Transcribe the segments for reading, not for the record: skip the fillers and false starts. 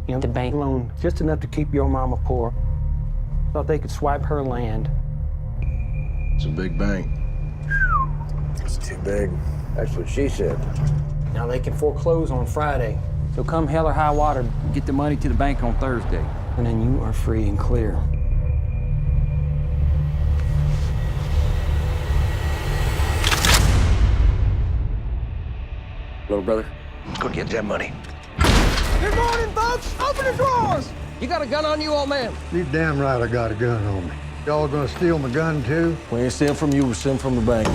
You know, the bank loan just enough to keep your mama poor. Thought they could swipe her land. It's a big bank. It's too big. That's what she said. Now they can foreclose on Friday. So come hell or high water, Get the money to the bank on Thursday. and then you are free and clear. Little brother, go get that money. Good morning, folks. Open the drawers. You got a gun on you, old man? You damn right I got a gun on me. Y'all gonna steal my gun too? We ain't stealing from you, we're stealing from the bank.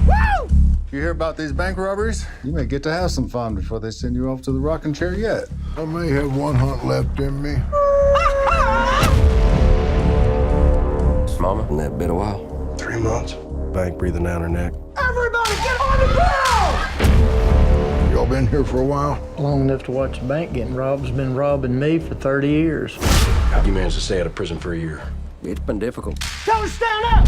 Woo! You hear about these bank robberies? You may get to have some fun before they send you off to the rocking chair yet. I may have one hunt left in me. Mama, in that been a while? 3 months. Bank breathing down her neck. Everybody get on the ground! Y'all been here for a while? Long enough to watch the bank getting robbed has been robbing me for 30 years. How'd you manage to stay out of prison for a year? It's been difficult. Tell them stand up!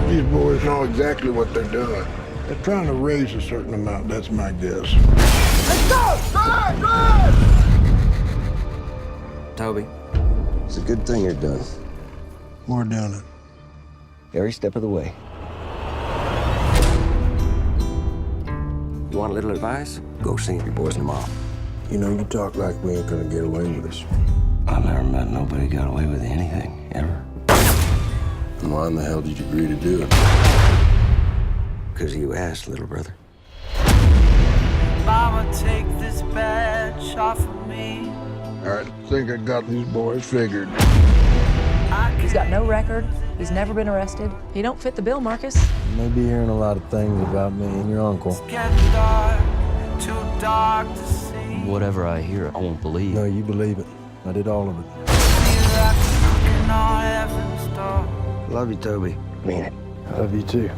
These boys know exactly what they're doing. They're trying to raise a certain amount, that's my guess. Let's go! Drive! Drive! Toby, it's a good thing you're done. We're doing it. Every step of the way. You want a little advice? Go see your boys in the mall. You know, you talk like we ain't gonna get away with this. I've never met nobody who got away with anything, ever. Why in the hell did you agree to do it? Because you asked, little brother. Mama, take this badge off of me. I think I got these boys figured. He's got no record. He's never been arrested. He don't fit the bill, Marcus. You may be hearing a lot of things about me and your uncle. It's getting dark, too dark to see. Whatever I hear, I won't believe. No, you believe it. I did all of it. Feel like knocking on heaven's door. Love you, Toby. Mean it. Love you too.